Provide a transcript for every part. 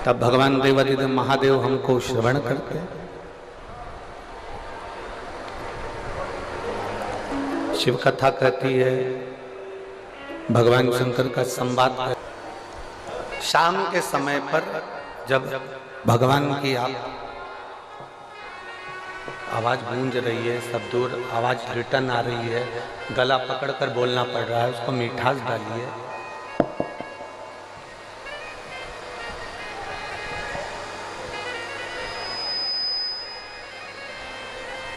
तब भगवान देवादिदेव महादेव हमको श्रवण करते हैं। शिव कथा कहती है, भगवान शंकर का संवाद है। शाम के समय पर जब भगवान की आवाज गूंज रही है, सब दूर आवाज रिटर्न आ रही है, गला पकड़कर बोलना पड़ रहा है, उसको मिठास डालिए।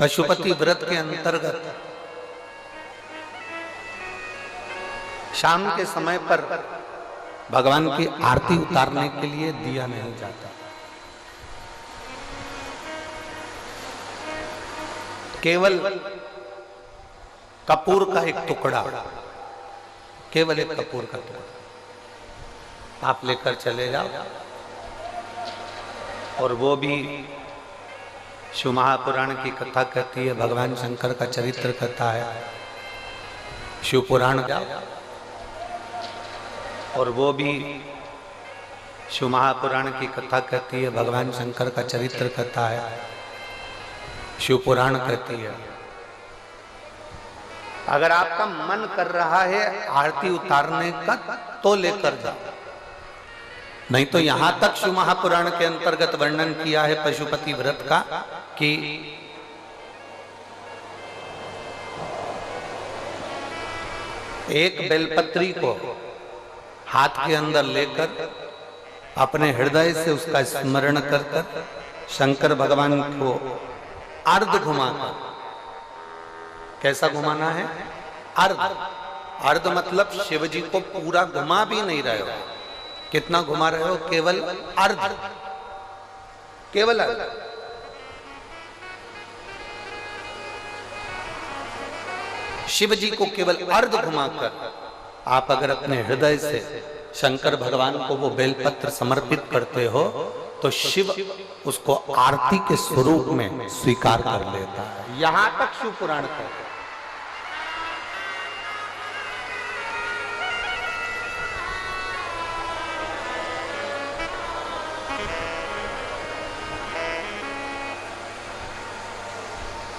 पशुपति व्रत के अंतर्गत शाम के समय पर भगवान की आरती उतारने के लिए दिया नहीं जाता। केवल कपूर का एक टुकड़ा, केवल एक कपूर का टुकड़ा आप लेकर चले जाओ, और वो भी शिव महापुराण की कथा कहती है, भगवान शंकर का चरित्र कथा है, शिव पुराण जाओ, और वो भी शिव महापुराण की कथा कहती है, भगवान शंकर का चरित्र कथा है, शिव पुराण कहती है। अगर आपका मन कर रहा है आरती उतारने का तो लेकर जाओ, नहीं तो यहां तक शिव महापुराण के अंतर्गत वर्णन किया है पशुपति व्रत का कि एक बेलपत्री को हाथ के अंदर लेकर अपने हृदय से उसका स्मरण कर कर शंकर भगवान को अर्ध घुमाकर, कैसा घुमाना है? अर्ध। अर्ध मतलब शिव जी को पूरा घुमा भी नहीं रहे हो। कितना घुमा रहे हो? केवल अर्ध, केवल अर्ध। शिव जी को केवल अर्ध घुमाकर आप अगर अपने हृदय से शंकर भगवान को वो बेलपत्र समर्पित करते हो तो शिव उसको आरती के स्वरूप में स्वीकार कर लेता है। यहां तक शिव पुराण कहता है।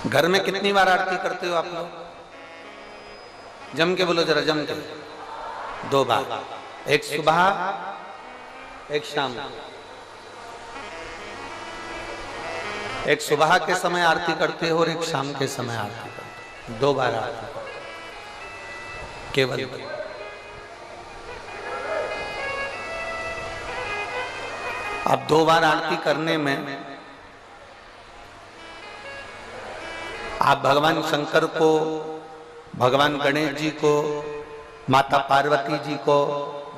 घर में कितनी बार आरती करते हो आप लोग? जम के बोलो जरा, जम के। 2 बार, एक सुबह एक शाम। एक सुबह के समय आरती करते हो और एक शाम के समय आरती करते हो। 2 बार आरती केवल। अब 2 बार आरती करने में आप भगवान शंकर को, भगवान गणेश जी को, माता पार्वती जी को,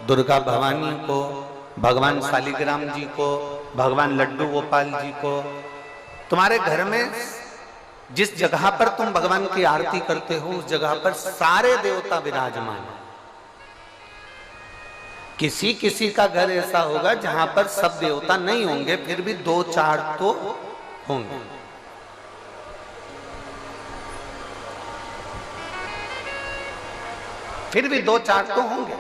दुर्गा भवानी को, भगवान शालिग्राम जी को, भगवान लड्डू गोपाल जी को, तुम्हारे घर में जिस जगह पर तुम भगवान की आरती करते हो उस जगह पर सारे देवता विराजमान हैं। किसी किसी का घर ऐसा होगा जहां पर सब देवता नहीं होंगे, फिर भी 2-4 तो होंगे। फिर भी 2-4 तो होंगे।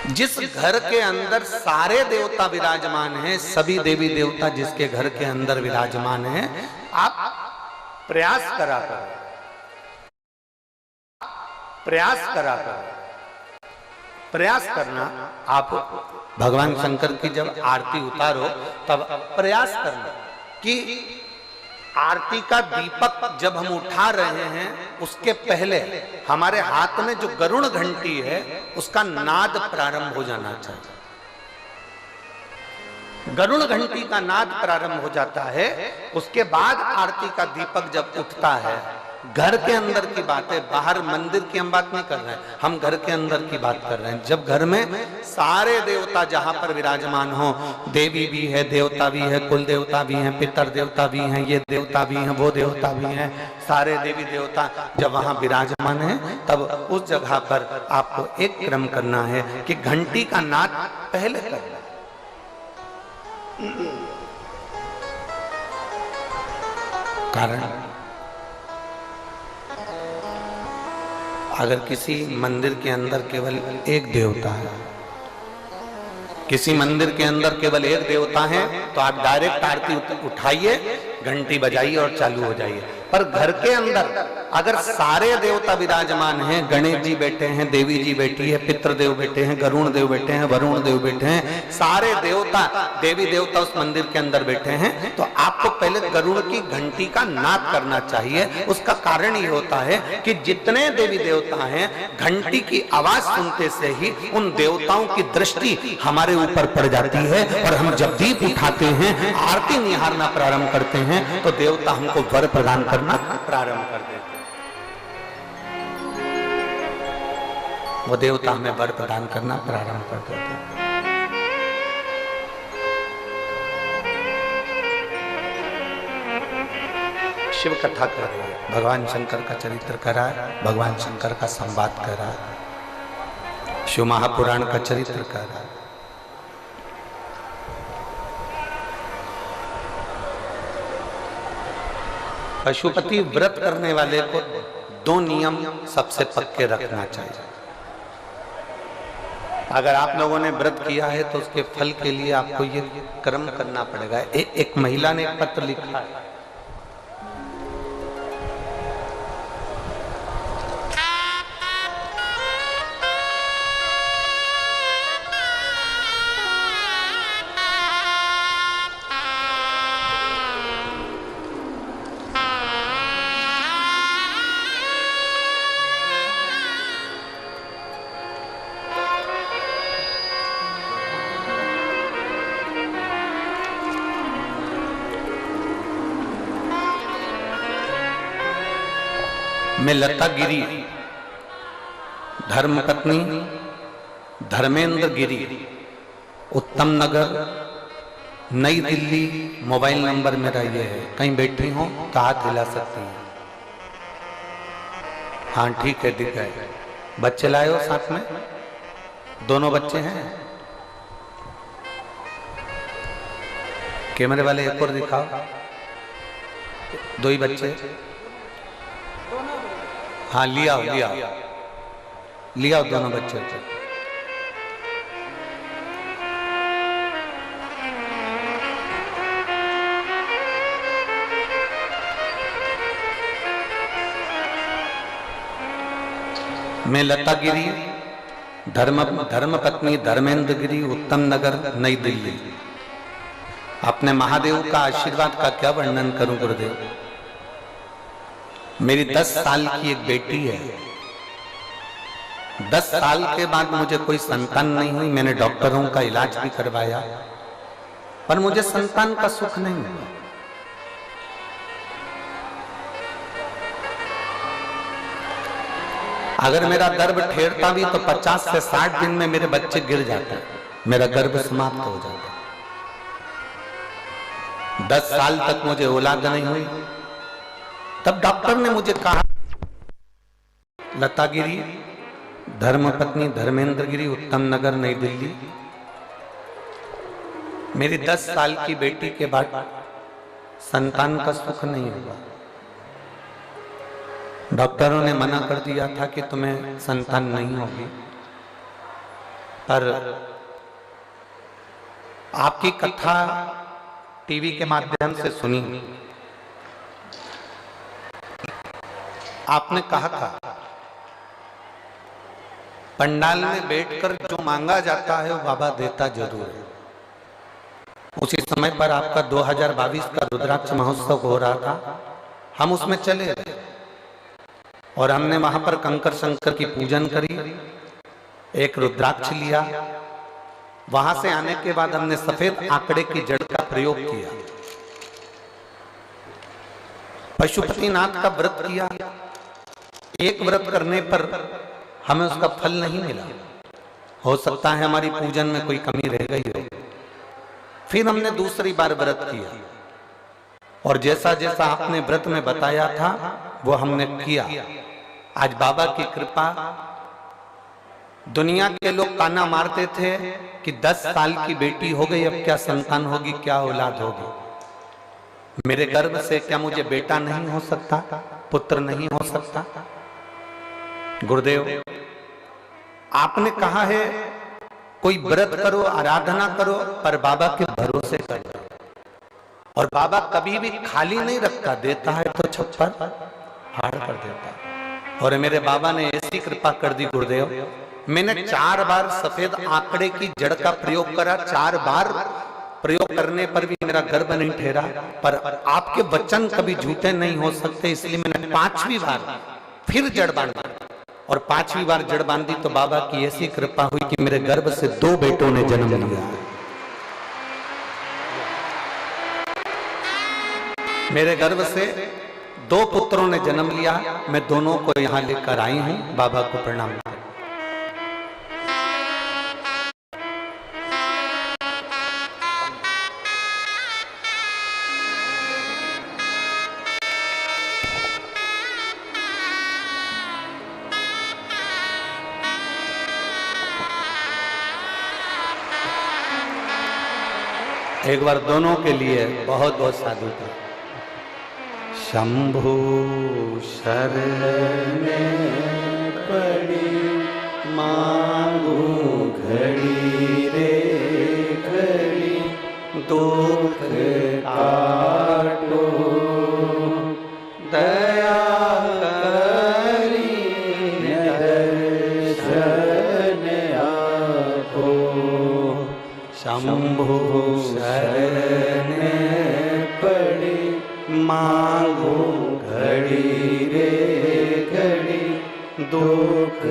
जिस घर के अंदर सारे देवता विराजमान हैं, सभी देवी देवता जिसके घर के अंदर विराजमान हैं, आप प्रयास करा करो, प्रयास करना। आप भगवान शंकर की जब आरती उतारो तब प्रयास करना कि आरती का दीपक जब हम उठा रहे हैं उसके पहले हमारे हाथ में जो गरुड़ घंटी है उसका नाद प्रारंभ हो जाना चाहिए। गरुड़ घंटी का नाद प्रारंभ हो जाता है, उसके बाद आरती का दीपक जब उठता है। घर के अंदर की बात है, बाहर मंदिर की हम बात नहीं कर रहे हैं, हम घर के अंदर की बात कर रहे हैं। जब घर में सारे देवता जहां पर विराजमान हो, देवी भी है, देवता भी है, कुल देवता भी हैं, पितर देवता भी हैं, ये देवता भी हैं, वो देवता भी हैं, सारे देवी देवता जब वहां विराजमान है तब उस जगह पर आपको एक क्रम करना है कि घंटी का नाद पहले करना। कारण अगर किसी मंदिर के अंदर केवल एक देवता है, किसी मंदिर के अंदर केवल एक देवता है, तो आप डायरेक्ट आरती उठाइए, घंटी बजाइए और चालू हो जाइए। पर घर के अंदर अगर सारे देवता विराजमान हैं, गणेश जी बैठे हैं, देवी जी बैठी है, पितृदेव बैठे हैं, गरुण देव बैठे हैं, वरुण देव बैठे हैं, सारे देवता देवी देवता उस मंदिर के अंदर बैठे हैं, तो आपको पहले गरुड़ की घंटी का नाद करना चाहिए। उसका कारण ये होता है कि जितने देवी देवता हैं, घंटी की आवाज सुनते से ही उन देवताओं की दृष्टि हमारे ऊपर पड़ जाती है, और हम जब दीप उठाते हैं, आरती निहारना प्रारंभ करते हैं, तो देवता हमको वर प्रदान करना प्रारंभ कर देते हैं। वो देवता हमें वर प्रदान करना प्रारंभ कर देते हैं। शिव कथा कर रही है, भगवान शंकर का चरित्र करा है, भगवान शंकर का संवाद करा है, शिव महापुराण का चरित्र करा है। पशुपति व्रत करने वाले को 2 नियम सबसे पक्के रखना चाहिए। अगर आप लोगों ने व्रत किया है तो उसके फल के लिए आपको ये कर्म करना पड़ेगा। एक महिला ने एक पत्र लिखा है, मैं लता गिरी, धर्मपत्नी धर्मेंद्र गिरी, उत्तम नगर, नई दिल्ली, मोबाइल नंबर मेरा ये है। कहीं बैठी हो तो हाथ हिला सकती हैं। हाँ ठीक है, दिख गए। बच्चे लाए हो साथ में? दोनों बच्चे हैं? कैमरे वाले एक और दिखाओ। 2 ही बच्चे? हाँ लिया दोनों बच्चे। मैं लता गिरी, धर्मपत्नी धर्मेंद्र गिरी, उत्तम नगर, नई दिल्ली। अपने महादेव का आशीर्वाद का क्या वर्णन करूं गुरुदेव। मेरी 10 साल की एक बेटी है। 10 साल के बाद मुझे कोई संतान नहीं हुई। मैंने डॉक्टरों का इलाज भी करवाया, पर मुझे संतान का सुख नहीं मिला। अगर मेरा गर्भ ठेरता भी तो 50 से 60 दिन में मेरे बच्चे गिर जाते, मेरा गर्भ समाप्त हो जाता। 10 साल तक मुझे औलाद नहीं हुई। तब डॉक्टर ने मुझे कहा, लता गिरी, धर्मपत्नी धर्मेंद्र गिरी, उत्तम नगर, नई दिल्ली, मेरी 10 साल की बेटी के बाद संतान का सुख नहीं हुआ। डॉक्टरों ने मना कर दिया था कि तुम्हें संतान नहीं होगी, पर आपकी कथा टीवी के माध्यम से सुनी। आपने कहा था पंडाल में बैठकर जो मांगा जाता है वो बाबा देता जरूर है। उसी समय पर आपका 2022 का रुद्राक्ष महोत्सव हो रहा था। हम उसमें चले गए और हमने वहां पर कंकर शंकर की पूजन करी, एक रुद्राक्ष लिया। वहां से आने के बाद हमने सफेद आंकड़े की जड़ का प्रयोग किया, पशुपतिनाथ का व्रत किया। एक व्रत करने पर हमें उसका फल नहीं मिला, हो सकता है हमारी पूजन में कोई कमी रह गई हो। फिर हमने दूसरी बार व्रत किया और जैसा जैसा आपने व्रत में बताया था वो हमने किया। आज बाबा की कृपा, दुनिया के लोग ताना मारते थे कि 10 साल की बेटी हो गई, अब क्या संतान होगी, क्या औलाद होगी। मेरे गर्भ से क्या मुझे बेटा नहीं हो सकता, पुत्र नहीं हो सकता? गुरुदेव, आपने कहा है कोई व्रत करो, आराधना करो, पर बाबा के भरोसे करो। और बाबा कभी भी खाली नहीं रखता, देता है तो छप्पर फाड़ कर देता है। और मेरे बाबा ने ऐसी कृपा कर दी गुरुदेव, मैंने 4 बार सफेद आंकड़े की जड़ का प्रयोग करा, 4 बार प्रयोग करने पर भी मेरा गर्भ नहीं ठहरा। पर आपके वचन कभी झूठे नहीं हो सकते, इसलिए मैंने 5वीं बार फिर जड़ बांधी। और 5वीं बार जड़ बांधी तो बाबा की ऐसी कृपा हुई कि मेरे गर्भ से 2 बेटों ने जन्म लिया। मेरे गर्भ से 2 पुत्रों ने जन्म लिया। मैं दोनों को यहां लेकर आई हूं। बाबा को प्रणाम। एक बार दोनों के लिए बहुत बहुत साधुता। शंभु शरण पड़ी मांगू घड़ी रे घड़ी, दुख काटो दया करी दर्शन आपो। शंभु शरण पड़ी मांगो घड़ी रे घड़ी, दुख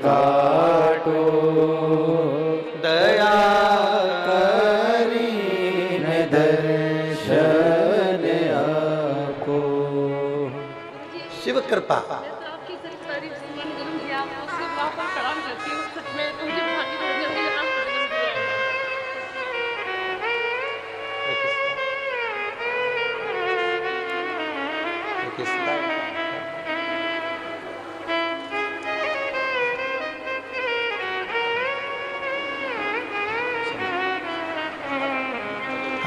काटो दया करी दर्शन आपो। शिव कृपा।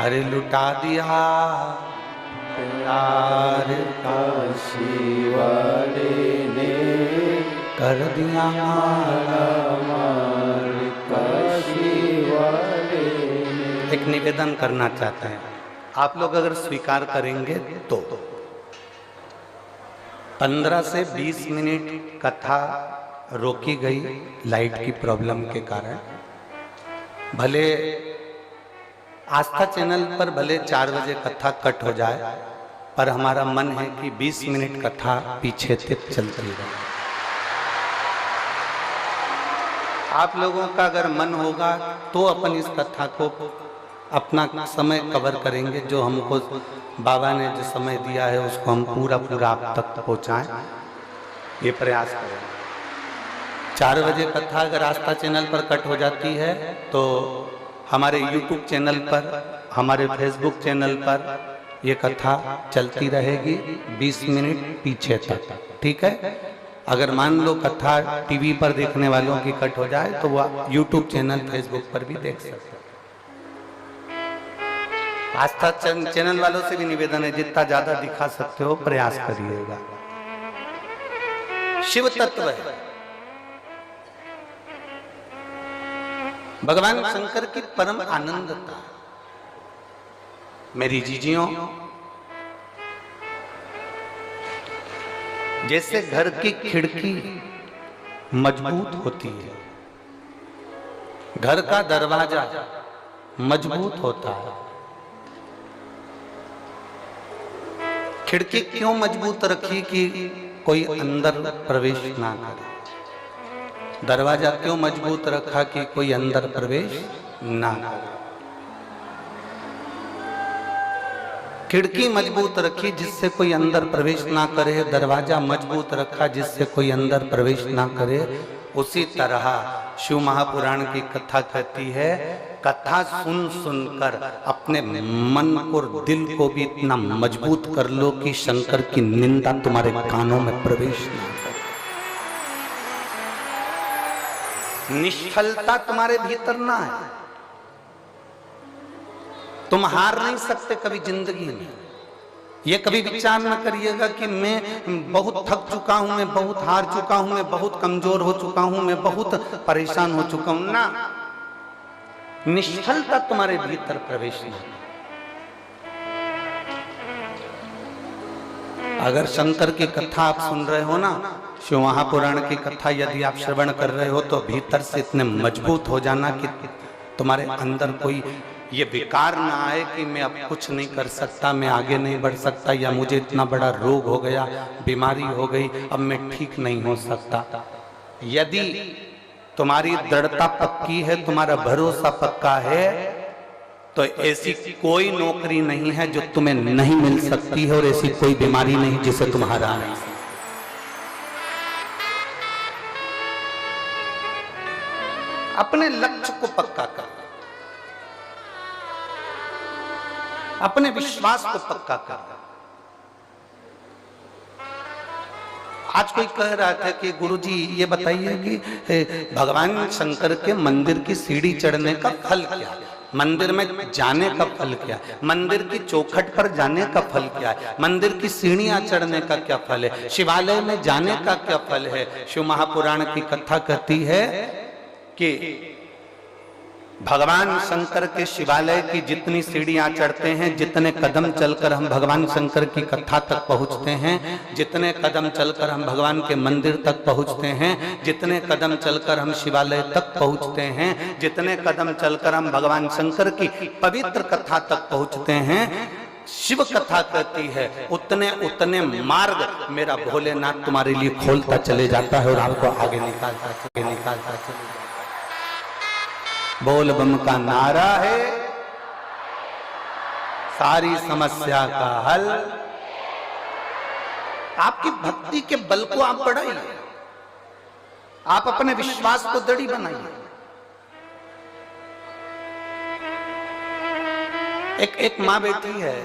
अरे लुटा दिया प्यार काशी वाले ने, कर दिया माला माल काशी वाले ने। एक निवेदन करना चाहते हैं, आप लोग अगर स्वीकार करेंगे तो 15 से 20 मिनट कथा रोकी गई लाइट की प्रॉब्लम के कारण। भले आस्था चैनल पर भले 4 बजे कथा कट हो जाए, पर हमारा मन है कि 20 मिनट कथा पीछे तक चलती रहे। आप लोगों का अगर मन होगा तो अपन इस कथा को अपना समय कवर करेंगे। जो हमको बाबा ने जो समय दिया है उसको हम पूरा आप तक पहुंचाएं, ये प्रयास करें। 4 बजे कथा अगर आस्था चैनल पर कट हो जाती है तो हमारे YouTube चैनल पर, हमारे Facebook चैनल पर ये कथा चलती रहेगी 20 मिनट पीछे तक, ठीक है। अगर मान लो कथा टीवी पर देखने वालों की कट हो जाए तो वह YouTube चैनल, Facebook पर भी देख सकते हैं। आस्था चैनल वालों से भी निवेदन है, जितना ज्यादा दिखा सकते हो प्रयास करिएगा। शिव तत्व है, भगवान शंकर की परम आनंदता। मेरी जीजियों, जैसे घर की खिड़की मजबूत होती है, घर का दरवाजा मजबूत होता है। खिड़की क्यों मजबूत रखी कि कोई अंदर प्रवेश ना करे। दरवाजा क्यों मजबूत रखा कि कोई अंदर प्रवेश ना करे। खिड़की मजबूत रखी जिससे कोई अंदर प्रवेश ना करे, दरवाजा मजबूत रखा जिससे कोई अंदर प्रवेश ना करे। उसी तरह शिव महापुराण की कथा कहती है, कथा सुन सुनकर अपने मन और दिल को भी इतना मजबूत कर लो कि शंकर की निंदा तुम्हारे कानों में प्रवेश ना करे। निष्फलता तुम्हारे भीतर ना है। तुम हार नहीं सकते कभी जिंदगी में। ये कभी विचार न करिएगा कि मैं बहुत थक चुका हूं, मैं बहुत हार चुका हूं, मैं बहुत कमजोर हो चुका हूं, मैं बहुत परेशान हो चुका हूं ना। निष्फलता तुम्हारे भीतर प्रवेश नहीं। अगर शंकर की कथा आप सुन रहे हो ना, शिव महापुराण की कथा यदि आप श्रवण कर रहे हो, तो भीतर से इतने मजबूत हो जाना कि तुम्हारे अंदर कोई ये विकार ना आए कि मैं अब कुछ नहीं कर सकता, मैं आगे नहीं बढ़ सकता, या मुझे इतना बड़ा रोग हो गया, बीमारी हो गई, अब मैं ठीक नहीं हो सकता। यदि तुम्हारी दृढ़ता पक्की है, तुम्हारा भरोसा पक्का है, तो ऐसी कोई नौकरी नहीं है जो तुम्हें नहीं मिल सकती है, और ऐसी कोई बीमारी नहीं जिसे तुम हरा नहीं सकते। अपने लक्ष्य को पक्का कर, अपने विश्वास को पक्का कर। आज कोई कह रहा था कि गुरुजी ये बताइए कि भगवान शंकर के मंदिर की सीढ़ी चढ़ने का फल क्या है, मंदिर में जाने का फल क्या है, मंदिर की चौखट पर जाने का फल क्या है, मंदिर की सीढ़ियां चढ़ने का क्या फल है, शिवालय में जाने का क्या फल है। शिव महापुराण की कथा कहती है कि भगवान शंकर के शिवालय की जितनी सीढ़ियां चढ़ते हैं, जितने कदम चलकर हम भगवान शंकर की कथा तक पहुंचते हैं, जितने कदम चलकर हम भगवान के मंदिर तक पहुंचते हैं, जितने कदम चलकर हम शिवालय तक पहुंचते हैं, जितने कदम चलकर हम भगवान शंकर की पवित्र कथा तक पहुंचते हैं, शिव कथा कहती है उतने उतने मार्ग मेरा भोलेनाथ तुम्हारे लिए खोलता चले जाता है और आपको आगे निकालता चले जाता है। बोल बम का नारा है सारी समस्या का हल। आपकी भक्ति के बल को आप बढ़ाइए, आप अपने विश्वास को दृढ़ बनाइए। एक मां बेटी है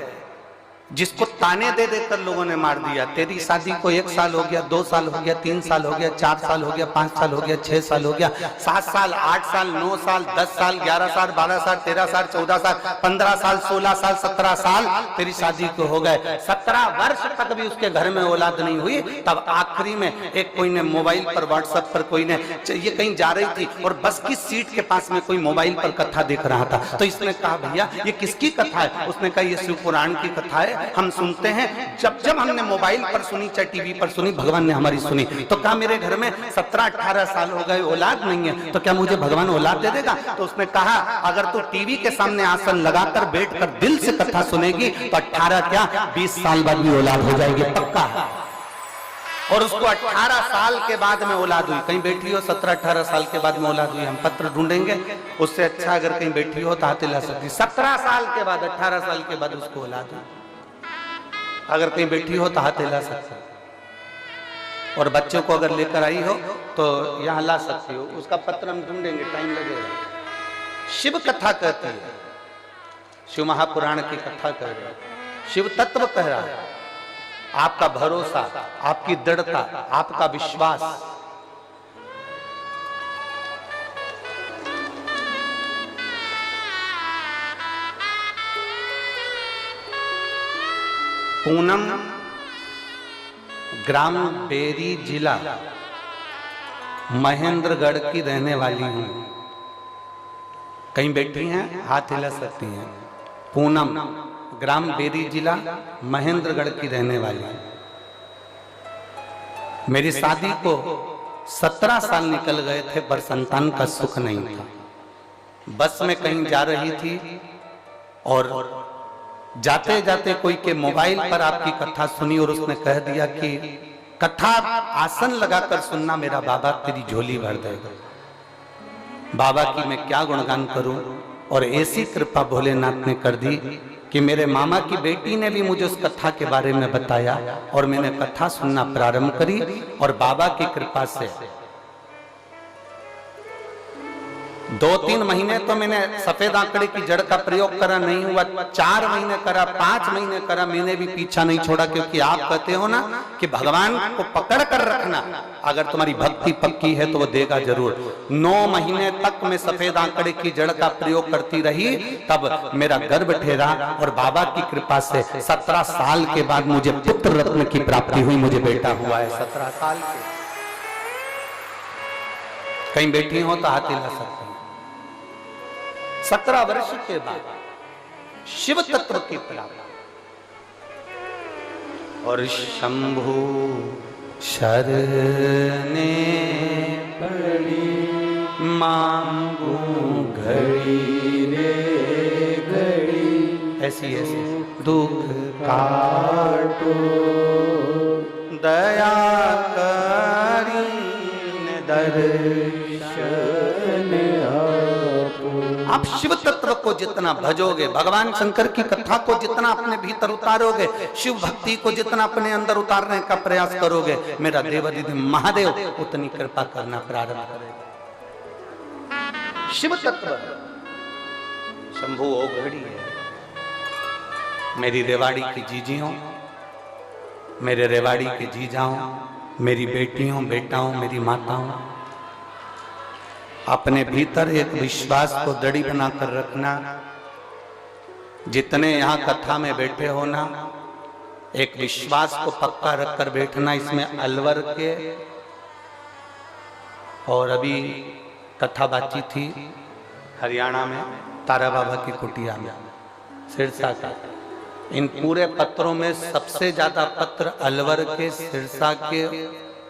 जिसको ताने दे देकर लोगों ने मार दिया। तेरी शादी को 1 साल हो गया, 2 साल हो गया, 3 साल हो गया, 4 साल हो गया, 5 साल हो गया, 6 साल हो गया, 7 साल, 8 साल, 9 साल, 10 साल, 11 साल, 12 साल, 13 साल, 14 साल, 15 साल, 16 साल, 17 साल तेरी शादी को हो गए। 17 वर्ष तक भी उसके घर में औलाद नहीं हुई। तब आखिरी में एक कोई ने मोबाइल पर, व्हाट्सएप पर कोई ने, ये कहीं जा रही थी और बस की सीट के पास में कोई मोबाइल पर कथा देख रहा था, तो इसने कहा भैया ये किसकी कथा है? उसने कहा ये शिव पुराण की कथा है, हम सुनते हैं। जब जब हमने मोबाइल पर सुनी, चाहे टीवी पर सुनी, भगवान ने हमारी सुनी। तो कहा मेरे घर में 17-18 साल हो गए, औलाद नहीं है, तो क्या मुझे भगवान औलाद दे देगा? तो उसने कहा अगर तू टीवी के सामने आसन लगाकर बैठकर दिल से कथा सुनेगी तो 18 क्या 20 साल बाद भी औलाद हो जाएगी, पक्का है। और उसको 18 साल के बाद में औलाद हुई। कहीं बैठी हो 17-18 साल के बाद में औलाद हुई, हम पत्र ढूंढेंगे उससे अच्छा। अगर कहीं बैठी हो तो हाथ हिला सकती। 17 साल के बाद, 18 साल के बाद उसको औलाद हुई। अगर कहीं बैठी हो तो हाथ हिला सकते हो। और बच्चों को अगर लेकर आई हो तो यहाँ ला सकती हो। उसका पत्र हम ढूंढेंगे, टाइम लगेगा। शिव कथा कहती है, शिव महापुराण की कथा कह रही है, शिव तत्व कह रहा है। आपका भरोसा, आपकी दृढ़ता, आपका विश्वास, पूनम ग्राम बेरी जिला महेंद्रगढ़ की रहने वाली हूं। कहीं बैठी हैं, हाथ हिला सकती हैं। पूनम ग्राम बेरी जिला महेंद्रगढ़ की रहने वाली है। मेरी शादी को 17 साल निकल गए थे पर संतान का सुख नहीं था। बस में कहीं जा रही थी और जाते जाते कोई के मोबाइल पर आपकी कथा सुनी और उसने कह दिया कि कथा आसन लगाकर सुनना, मेरा बाबा तेरी झोली भर देगा। बाबा की मैं क्या गुणगान करूं। और ऐसी कृपा भोलेनाथ ने कर दी कि मेरे मामा की बेटी ने भी मुझे उस कथा के बारे में बताया और मैंने कथा सुनना प्रारंभ करी। और बाबा की कृपा से 2-3 महीने तो मैंने सफेद आंकड़े की जड़ का प्रयोग करा, नहीं हुआ। 4 महीने करा, 5 महीने करा, मैंने भी पीछा नहीं छोड़ा, क्योंकि आप कहते हो ना कि भगवान को पकड़ कर रखना, अगर तुम्हारी भक्ति पक्की है तो वो देगा जरूर। 9 महीने तक मैं सफेद आंकड़े की जड़ का प्रयोग करती रही, तब मेरा गर्भ ठहरा और बाबा की कृपा से 17 साल के बाद मुझे पुत्र रत्न की प्राप्ति हुई, मुझे बेटा हुआ है 17 साल के। कहीं बेटी हो तो हाथ हिला सकते हैं। 17 वर्ष के बाद शिव तत्व की प्राप्ति। और शंभु शरणे पड़ी मांगू घड़ी रे घड़ी, ऐसी दुख काटो दया करीन दर्शन आप शिव तत्व को जितना भजोगे, भगवान शंकर की कथा को जितना अपने भीतर उतारोगे, शिव भक्ति को जितना अपने अंदर उतारने का प्रयास करोगे, मेरा देवाधिदेव महादेव उतनी कृपा करना प्रारंभ करेगा। शिव तत्व शंभु ओघड़ी है। मेरी रेवाड़ी की जीजियों, मेरे रेवाड़ी के जीजाओं, मेरी बेटियों बेटाओं, मेरी माताओं, अपने भीतर एक विश्वास को दड़ी बनाकर रखना। जितने यहाँ कथा में बैठे हो ना, एक विश्वास को पक्का रखकर बैठना। इसमें अलवर के, और अभी कथा बातचीत थी हरियाणा में तारा बाबा की कुटिया में, सिरसा का। इन पूरे पत्रों में सबसे ज्यादा पत्र अलवर के, सिरसा के,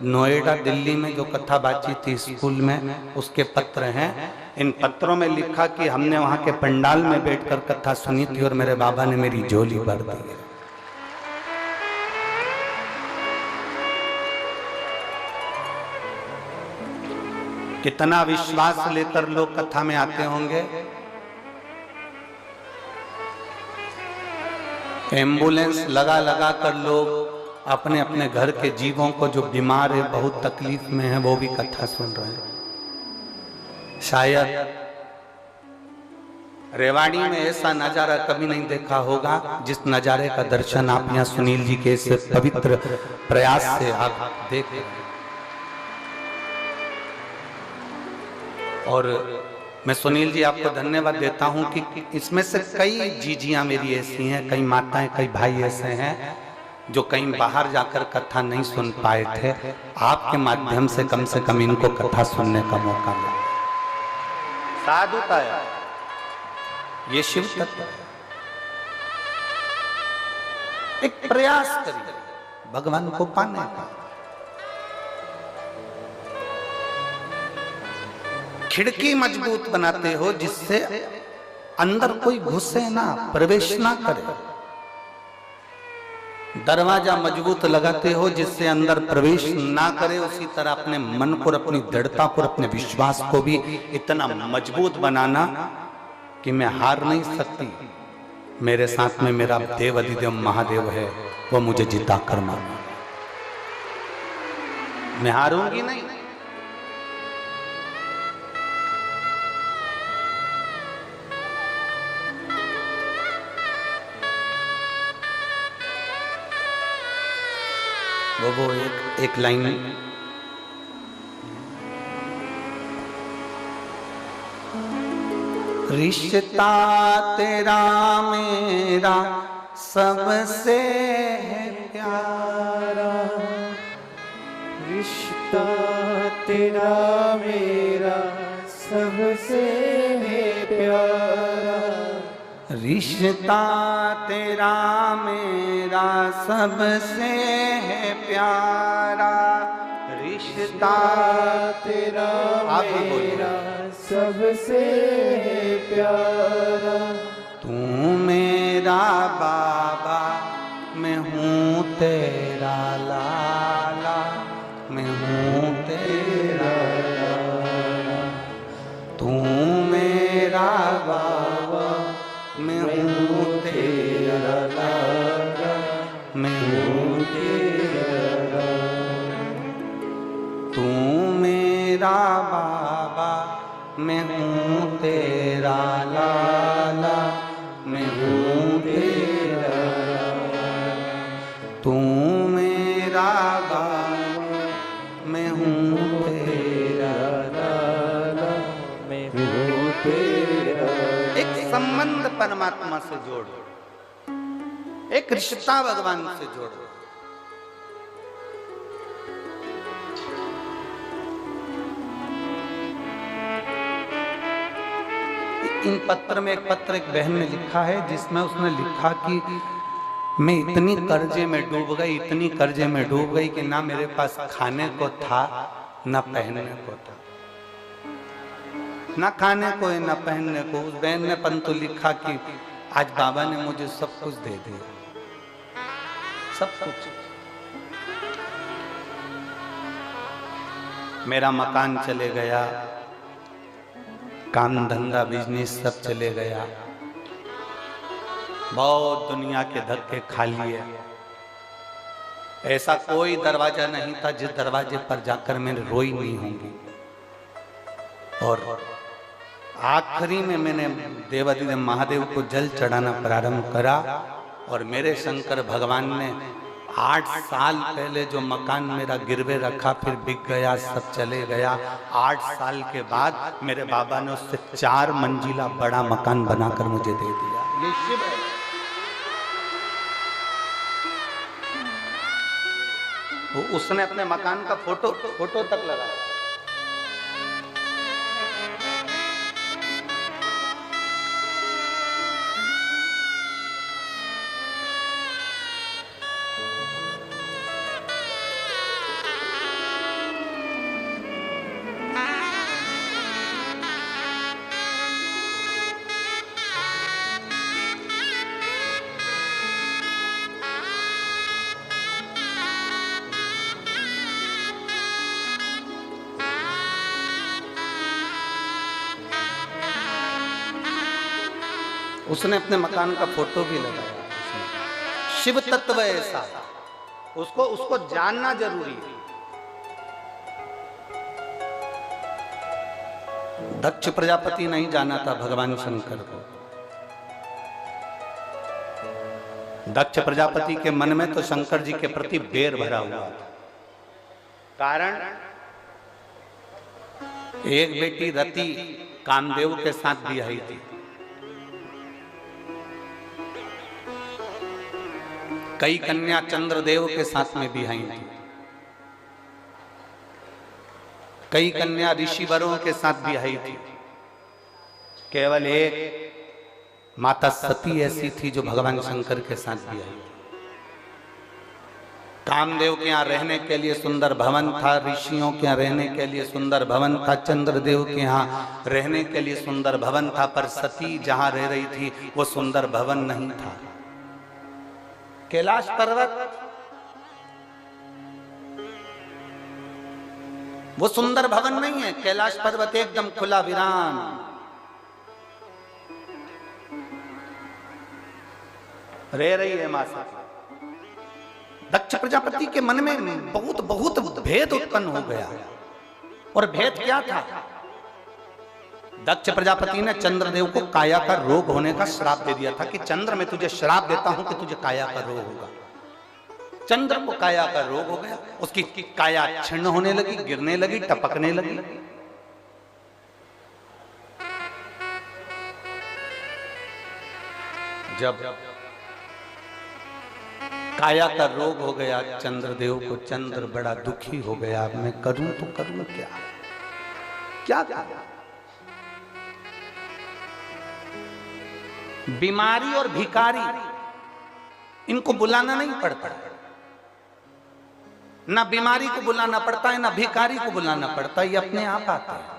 नोएडा, दिल्ली में जो कथा बातचीत थी स्कूल में, उसके पत्र हैं। इन पत्रों में लिखा कि हमने वहां के पंडाल में बैठकर कथा सुनी थी और मेरे बाबा ने मेरी झोली भर दी। कितना विश्वास लेकर लोग कथा में आते होंगे। एम्बुलेंस लगा लगा कर लोग अपने अपने घर के जीवों को, जो बीमार है, बहुत तकलीफ में है, वो भी कथा सुन रहे हैं। शायद रेवाड़ी में ऐसा नजारा कभी नहीं देखा होगा जिस नजारे का दर्शन आप यहाँ सुनील जी के इस पवित्र प्रयास से आप देख रहे हैं। और मैं सुनील जी आपको धन्यवाद देता हूं कि इसमें से कई जीजियां मेरी ऐसी हैं, कई माताएं, कई भाई ऐसे हैं जो कहीं बाहर जाकर कथा नहीं सुन पाए थे। आपके माध्यम से कम इनको कथा सुनने का मौका मिला। साधुता है ये, शिव तत्व। एक प्रयास करिए भगवान को पाने का। खिड़की मजबूत बनाते हो जिससे अंदर कोई घुसे ना, प्रवेश ना करे। दरवाजा मजबूत लगाते हो जिससे अंदर प्रवेश ना करे। उसी तरह अपने मन को, अपनी दृढ़ता को, अपने विश्वास को भी इतना मजबूत बनाना कि मैं हार नहीं सकती। मेरे साथ में मेरा देवाधिदेव महादेव है, वो मुझे जिता कर मारना, मैं हारूंगी नहीं। वो एक लाइन रिश्ता तेरा मेरा सबसे है प्यारा, रिश्ता तेरा मेरा सबसे है प्यारा, रिश्ता तेरा मेरा सबसे है प्यारा, रिश्ता तेरा मेरा सबसे है प्यारा। तू मेरा बाबा, मैं हूँ तेरा लाला, मैं हूँ तेरा लाला। तू मेरा बाबा, मैं हूँ तेरा लाला, मैं हूँ तेरा लाला। तू मेरा बाबा, मैं हूँ तेरा लाला, मैं हूँ तेरा लाला, तू मेरा बाबा, मैं हूँ तेरा लाला, मैं हूँ तेरा। एक संबंध परमात्मा से जोड़ो, एक रिश्ता भगवान से जोड़ो। इन पत्र में एक पत्र एक बहन ने लिखा है, जिसमें उसने लिखा कि मैं इतनी कर्जे में डूब गई, इतनी कर्जे में डूब गई कि ना मेरे पास खाने को था ना पहनने को था, ना खाने को है ना पहनने को। उस बहन ने परंतु लिखा कि आज बाबा ने मुझे सब कुछ दे दिया, सब कुछ। मेरा मकान चले गया, काम धंधा बिजनेस सब चले गया, बहुत दुनिया के धक्के खा लिए। ऐसा कोई दरवाजा नहीं था जिस दरवाजे पर जाकर मैंने रोई नहीं होंगी। और आखिरी में मैंने देवाधिदेव महादेव को जल चढ़ाना प्रारंभ करा, और मेरे शंकर भगवान ने 8 साल पहले जो मकान मेरा गिरवे रखा, फिर बिक गया, सब चले गया। 8 साल के बाद मेरे बाबा ने उससे 4 मंजिला बड़ा मकान बनाकर मुझे दे दिया। ये शिव है। उसने अपने मकान का फोटो तक लगाया। उसने अपने मकान का फोटो भी लगाया। शिव तत्व ऐसा, उसको जानना जरूरी है। दक्ष प्रजापति नहीं जाना था भगवान शंकर को। दक्ष प्रजापति के मन में तो शंकर जी के प्रति बैर भरा हुआ था। कारण एक बेटी रति कामदेव के साथ भी आई थी, कई कन्या चंद्रदेव के साथ में भी आई थी, कई कन्या ऋषिवरों के साथ भी आई थी। केवल एक माता सती ऐसी थी जो भगवान शंकर के साथ भी आई थी। कामदेव के यहाँ रहने के लिए सुंदर भवन था, ऋषियों के यहाँ रहने के लिए सुंदर भवन था, चंद्रदेव के यहाँ रहने के लिए सुंदर भवन था, पर सती जहाँ रह रही थी वो सुंदर भवन नहीं था। कैलाश पर्वत वो सुंदर भवन नहीं है। कैलाश पर्वत एकदम खुला वीरान। रह रही है मां सती। दक्ष प्रजापति के मन में बहुत बहुत भेद उत्पन्न हो गया। और भेद क्या था? दक्ष प्रजापति ने चंद्रदेव को काया का रोग होने का श्राप दे दिया था कि चंद्र मैं तुझे श्राप देता हूं कि तुझे काया का रोग होगा। चंद्र को काया का रोग हो गया, उसकी काया क्षीण होने लगी, गिरने लगी, टपकने लगी। जब काया का रोग हो गया चंद्रदेव को, चंद्र बड़ा दुखी हो गया। मैं करूं तो करूं क्या? क्या करूं? बीमारी और भिखारी इनको बुलाना नहीं पड़ता, ना बीमारी को बुलाना पड़ता है ना भिखारी को बुलाना पड़ता है, ये अपने आप आते हैं।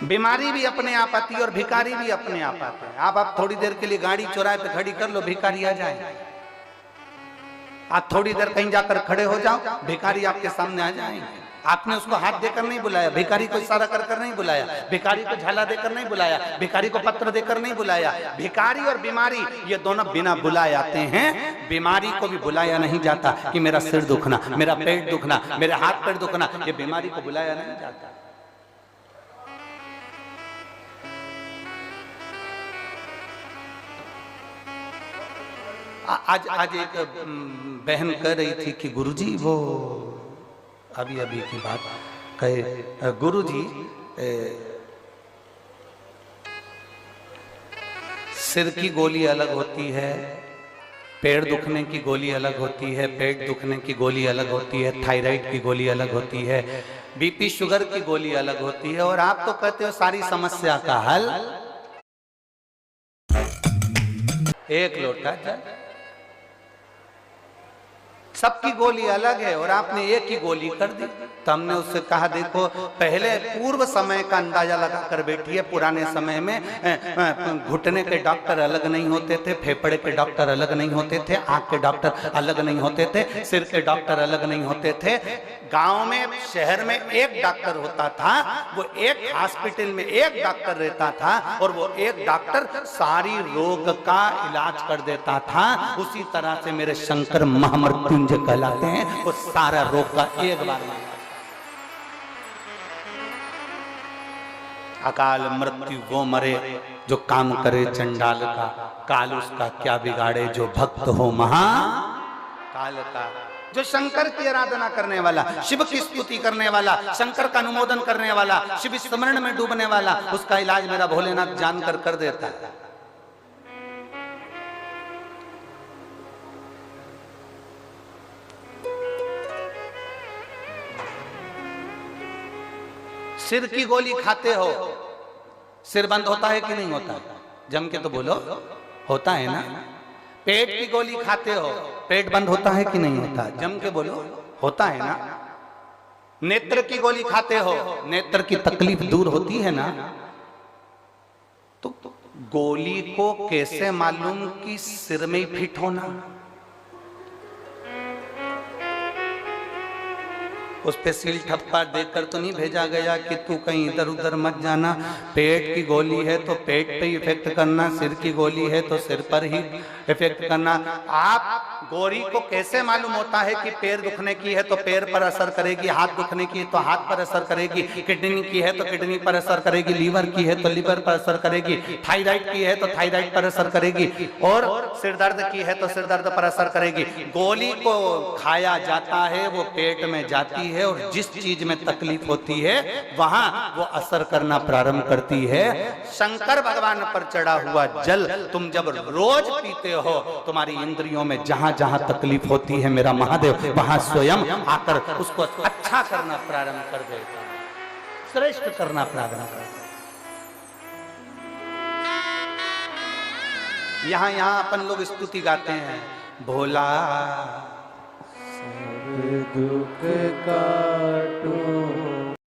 बीमारी भी अपने आप आती है और भिखारी भी अपने आप आते हैं। आप थोड़ी देर के लिए गाड़ी चौराहे पे खड़ी कर लो, भिखारी आ जाए। आप थोड़ी देर कहीं जाकर खड़े हो जाओ, भिखारी आपके सामने आ जाएंगे। आपने उसको हाथ देकर नहीं बुलाया, भिखारी को इशारा कर कर नहीं बुलाया, भिखारी को झाला देकर नहीं बुलाया, भिखारी को पत्र देकर नहीं बुलाया। भिखारी और बीमारी ये दोनों बिना बुलाए आते हैं। बीमारी को भी बुलाया नहीं जाता कि मेरा सिर दुखना, मेरा पेट दुखना, मेरे हाथ पैर दुखना, ये बीमारी को बुलाया नहीं जाता। आज एक बहन कह रही थी कि गुरुजी, वो अभी की बात कहे, गुरुजी सिर की गोली अलग होती है, पैर दुखने की गोली अलग होती है, पेट दुखने की गोली अलग होती है, थायराइड की गोली अलग होती है, बीपी शुगर की गोली अलग होती है, और आप तो कहते हो सारी समस्या का हल एक लोटा जल। सबकी गोली अलग है और आपने एक ही गोली कर दी। तो हमने उससे कहा, देखो पहले पूर्व समय का अंदाजा लगा कर बैठिए। पुराने समय में घुटने के डॉक्टर अलग नहीं होते थे, फेफड़े के डॉक्टर अलग नहीं होते थे, आंख के डॉक्टर अलग नहीं होते थे, सिर के डॉक्टर अलग नहीं होते थे। गांव में, शहर में एक डॉक्टर होता था, वो एक हॉस्पिटल में एक डॉक्टर रहता था और वो एक डॉक्टर सारी रोग का इलाज कर देता था। उसी तरह से मेरे शंकर महामृत्युंजय कहलाते हैं, वो सारा रोग का एक बार अकाल मृत्यु वो मरे जो काम करे चंडाल का, काल उसका क्या बिगाड़े जो भक्त हो महा काल का। जो शंकर की आराधना करने वाला, शिव की स्तुति करने वाला, शंकर का अनुमोदन करने वाला, शिव स्मरण में डूबने वाला, उसका इलाज मेरा भोलेनाथ जानकर कर देता है। सिर की गोली खाते हो, सिर बंद होता है कि नहीं होता? जम के तो बोलो, होता है ना। पेट की गोली खाते हो, पेट बंद होता है कि नहीं होता? जम के बोलो, होता है ना। नेत्र की गोली खाते हो, नेत्र की तकलीफ दूर होती है ना। तो गोली को कैसे मालूम कि सिर में ही फिट होना? उस पे सील ठप्पा देकर तो नहीं भेजा गया कि तू कहीं इधर उधर मत जाना। पेट की गोली है तो पेट पे ही इफेक्ट करना, सिर की गोली है तो सिर पर ही इफेक्ट करना। आप गोली को कैसे मालूम होता है कि पैर दुखने की है तो पैर पर असर करेगी, हाथ दुखने की है तो हाथ पर असर करेगी, किडनी की है तो किडनी पर असर करेगी, लीवर की है तो लीवर पर असर करेगी, थायराइड की है तो थायराइड पर असर करेगी, और सिर दर्द की है तो सिर दर्द पर असर करेगी। गोली को खाया जाता है, वो पेट में जाती है और जिस चीज में तकलीफ होती है वहां वो असर करना प्रारंभ करती है। शंकर भगवान पर चढ़ा हुआ जल तुम जब रोज पीते हो, तुम्हारी इंद्रियों में जहां जहां तकलीफ होती है, मेरा महादेव वहां स्वयं आकर उसको अच्छा करना प्रारंभ कर देता है, श्रेष्ठ करना प्रारंभ कर देता है। यहाँ अपन लोग स्तुति गाते हैं, भोला दुख काटो